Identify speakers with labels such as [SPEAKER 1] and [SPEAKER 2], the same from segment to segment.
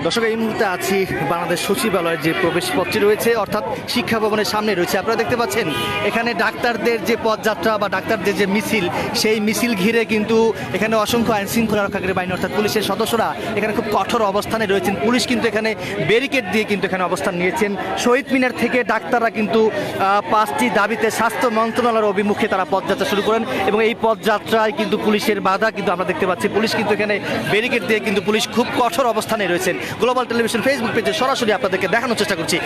[SPEAKER 1] দর্শক, এই মুহূর্তে আছি বাংলাদেশ সচিবালয়ের যে প্রবেশ পথটি রয়েছে, অর্থাৎ শিক্ষা ভবনের সামনে রয়েছে। আপনারা দেখতে পাচ্ছেন এখানে ডাক্তারদের যে পদযাত্রা বা ডাক্তারদের যে মিছিল, সেই মিছিল ঘিরে কিন্তু এখানে অসংখ্য আইন শৃঙ্খলা রক্ষাকারী বাহিনী অর্থাৎ পুলিশের সদস্যরা এখানে খুব কঠোর অবস্থানে রয়েছেন। পুলিশ কিন্তু এখানে ব্যারিকেড দিয়ে কিন্তু এখানে অবস্থান নিয়েছেন। শহীদ মিনার থেকে ডাক্তাররা কিন্তু 5টি দাবিতে স্বাস্থ্য মন্ত্রণালয়ের অভিমুখে তারা পদযাত্রা শুরু করেন এবং এই পদযাত্রায় কিন্তু পুলিশের বাধা কিন্তু আমরা দেখতে পাচ্ছি। পুলিশ কিন্তু এখানে ব্যারিকেড দিয়ে কিন্তু পুলিশ খুব কঠোর অবস্থানে রয়েছেন। গ্লোবাল টেলিভিশন ফেসবুক পেজে সরাসরি আপনাদেরকে দেখানোর চেষ্টা করছি।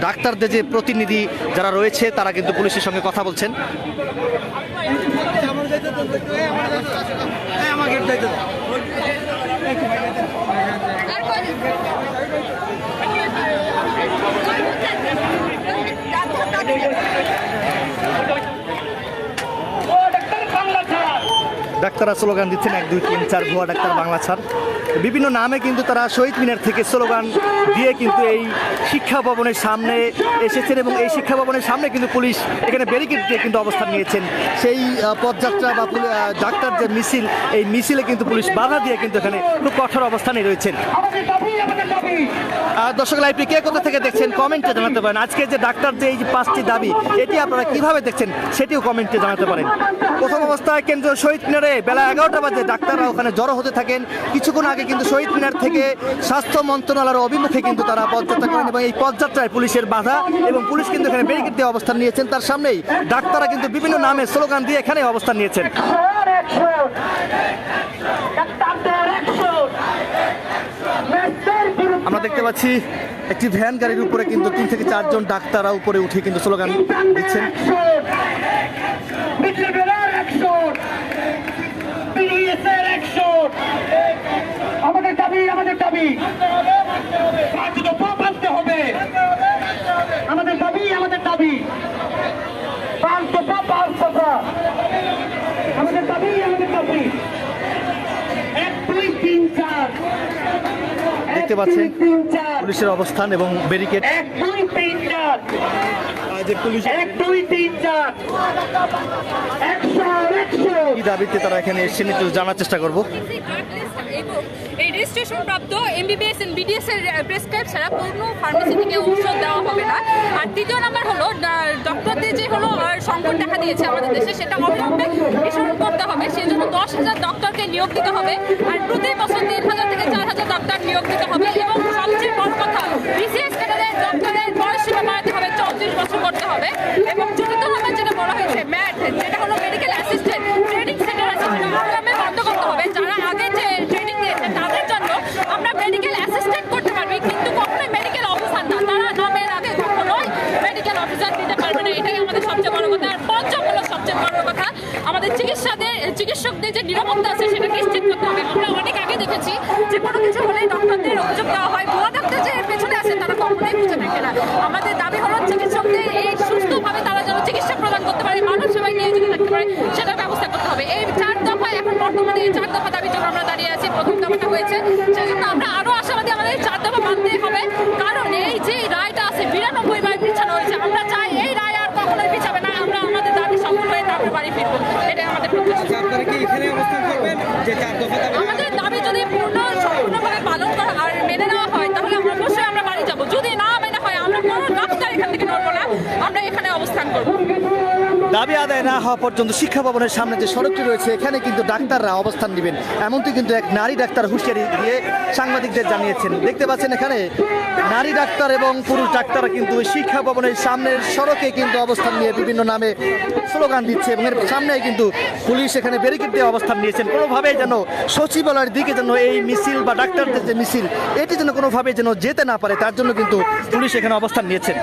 [SPEAKER 1] ডাক্তারদের যে প্রতিনিধি যারা রয়েছে তারা কিন্তু পুলিশের সঙ্গে কথা বলছেন। ডাক্তাররা স্লোগান দিচ্ছেন 1 2 3 4 ভুয়া ডাক্তার বাংলা ছাড়। বিভিন্ন নামে কিন্তু তারা শহীদ মিনার থেকে স্লোগান দিয়ে কিন্তু এই শিক্ষা ভবনের সামনে এসেছেন এবং এই শিক্ষা ভবনের সামনে কিন্তু পুলিশ এখানে ব্যারিকেড দিয়ে কিন্তু অবস্থান নিয়েছেন। সেই পদযাত্রা বা ডাক্তার যে মিছিল, এই মিছিলে কিন্তু পুলিশ বাধা দিয়ে কিন্তু এখানে খুব কঠোর অবস্থানে রয়েছেন। দর্শক, লাইভটি কে কোথা থেকে দেখছেন কমেন্টে জানাতে পারেন। আজকে যে ডাক্তার যে এই 5টি দাবি, এটি আপনারা কিভাবে দেখছেন সেটিও কমেন্টে জানাতে পারেন। প্রথম অবস্থায় কেন্দ্রীয় শহীদ মিনারে বেলা 11টা বাজে ডাক্তাররা ওখানে জড়ো হতে থাকেন। কিছুক্ষণ আগে কিন্তু শহীদ মিনার থেকে স্বাস্থ্য মন্ত্রণালয়ের অভিমুখে কিন্তু তারা পদযাত্রা করেন এবং এই পদযাত্রায় পুলিশের বাধা এবং পুলিশ কিন্তু এখানে ব্যারিকেড দিয়ে অবস্থান নিয়েছেন। তার সামনেই ডাক্তাররা কিন্তু বিভিন্ন নামে স্লোগান দিয়ে এখানে অবস্থান নিয়েছেন। আমরা দেখতে পাচ্ছি একটি ভ্যান গাড়ির উপরে কিন্তু 3 থেকে 4 জন ডাক্তাররা উপরে উঠে কিন্তু স্লোগান দিচ্ছেন।
[SPEAKER 2] আমাদের দাবি, আমাদের দাবি মানতে হবে। আমাদের দাবি, আমাদের দাবি আমাদের দাবি, আমাদের দাবি 1 2 3 4
[SPEAKER 1] দেখতে পাচ্ছেন পুলিশের অবস্থান এবং ব্যারিকেড।
[SPEAKER 2] 1 2 3 4 1 2 3 4 100
[SPEAKER 1] কি দাবিতে তারা এখানে এসেছেন একটু জানার চেষ্টা করব।
[SPEAKER 3] এই রেজিস্ট্রেশন প্রাপ্ত এমবিবিএস এন্ড বিডিএস এর প্রেসক্রাইব ছাড়া কোনো ফার্মেসি থেকে ঔষধ দেওয়া হবে না। আর দ্বিতীয় নাম্বার হলো ডক্টরদের যে হলো সংকট দেখা দিয়েছে আমাদের দেশে, সেটা অবিলম্বে নিঃসরণ করতে হবে। সেই জন্য 10,000 ডক্টরকে নিয়োগ দিতে হবে আর প্রতি বছর 3,000 থেকে 4,000 ডক্টর নিয়োগ দিতে হবে এবং সবচেয়ে বড় কথা বিসিএস ক্যাডারের ডক্টরের বয়সসীমা বাড়াতে হবে, 34 বছর করতে হবে এবং চতুর্থভাবে যেটা বলা হয়েছে ম্যাট, যেটা হলো মেডিকেল অ্যাসিস্ট্যান্ট ট্রেনিং সেন্টার আছে, সেটা অবিলম্বে বন্ধ করতে হবে। যারা আগে যে ট্রেনিং দিয়েছে তাদের জন্য আমরা মেডিকেল অ্যাসিস্ট্যান্ট করতে পারবি, কিন্তু কখনোই মেডিকেল অফিসার না। তারা নামের আগে কখনোই মেডিকেল অফিসার দিতে পারবে না, এটাই আমাদের সবচেয়ে বড় কথা। আর পঞ্চম হলো সবচেয়ে বড় কথা, আমাদের চিকিৎসকদের যে নিরাপত্তা আছে সেটা নিশ্চিত করতে হবে। আমরা অনেক আগে দেখেছি যে কোনো কিছু হলে ডক্টরদের অভিযোগ দেওয়া হয়, ভুয়া ডাক্তার যে পেছনে আছে তারা কখনোই বুঝে দেখে না। আমাদের দাবি হলো চিকিৎসকদের এই সুস্থভাবে তারা যেন চিকিৎসা প্রদান করতে পারে, মানব সেবায় নিয়োজিত থাকতে পারে, সেটার ব্যবস্থা করতে হবে। এই 4 দফায় এখন বর্তমানে এই 4 দফা দাবির জন্য আমরা দাঁড়িয়ে আছি। প্রথম দফাটা হয়েছে, সেজন্য আমরা আরো আশাবাদী আমাদের এই 4 দফা মানতেই হবে, কারণ এই যে রায়টা আছে 92 বার পিছানো হয়েছে। আমরা চাই এই রায় আর কখনোই পিছাবে না, আমরা আমাদের দাবি সফল হয়ে তারপর বাড়ি ফিরবো, এটাই আমাদের প্রত্যাশা।
[SPEAKER 4] আপনারা কি এখানে অবস্থান করবেন যে 4 দফা দাবি?
[SPEAKER 3] আমাদের দাবি যদি সম্পূর্ণভাবে পালন করা আর মেনে নেওয়া হয় তাহলে আমরা অবশ্যই আমরা বাড়ি যাবো। যদি না মেনে হয় আমরা কোনো ডাক্তার এখান থেকে নড়বো না, আমরা এখানে অবস্থান করবো।
[SPEAKER 1] দাবি আদায় না হওয়া পর্যন্ত শিক্ষা ভবনের সামনে যে সড়কটি রয়েছে এখানে কিন্তু ডাক্তাররা অবস্থান নেবেন, এমনটি কিন্তু এক নারী ডাক্তার হুঁশিয়ারি দিয়ে সাংবাদিকদের জানিয়েছেন। দেখতে পাচ্ছেন এখানে নারী ডাক্তার এবং পুরুষ ডাক্তাররা কিন্তু শিক্ষা ভবনের সামনের সড়কে কিন্তু অবস্থান নিয়ে বিভিন্ন নামে স্লোগান দিচ্ছে এবং এর সামনে কিন্তু পুলিশ এখানে ব্যারিকেড দিয়ে অবস্থান নিয়েছেন। কোনোভাবেই যেন সচিবালয়ের দিকে যেন এই মিছিল বা ডাক্তারদের যে মিছিল এটি যেন কোনোভাবে যেন যেতে না পারে, তার জন্য কিন্তু পুলিশ এখানে অবস্থান নিয়েছেন।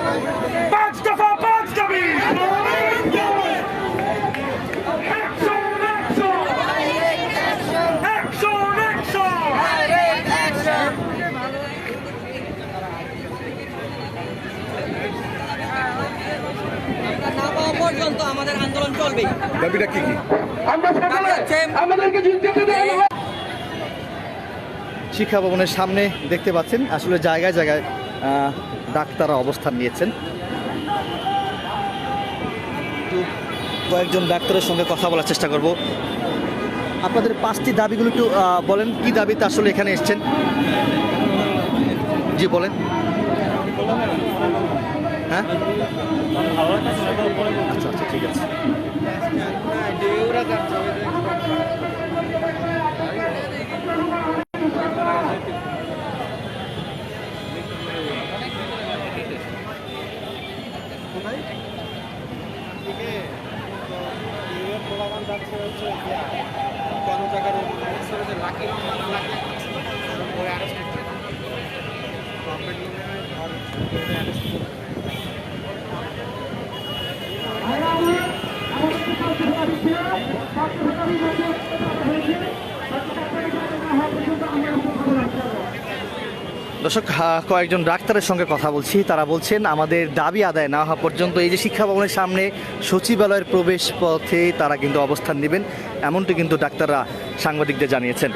[SPEAKER 4] পর্যন্ত আমাদের আন্দোলন চলবে।
[SPEAKER 5] দাবিটা কি?
[SPEAKER 1] শিক্ষা ভবনের সামনে দেখতে পাচ্ছেন আসলে জায়গায় জায়গায় ডাক্তাররা অবস্থান নিয়েছেন। কয়েকজন ডাক্তারের সঙ্গে কথা বলার চেষ্টা করব। আপনাদের 5টি দাবিগুলো একটু বলেন, কি দাবিতে আসলে এখানে এসেছেন? জি বলেন। হ্যাঁ, আচ্ছা আচ্ছা, ঠিক আছে। দর্শক, কয়েকজন ডাক্তারের সঙ্গে কথা বলছি, তারা বলছেন আমাদের দাবি আদায় না হওয়া পর্যন্ত এই যে শিক্ষা ভবনের সামনে সচিবালয়ের প্রবেশ পথে তারা কিন্তু অবস্থান নেবেন, এমনটি কিন্তু ডাক্তাররা সাংবাদিকদের জানিয়েছেন।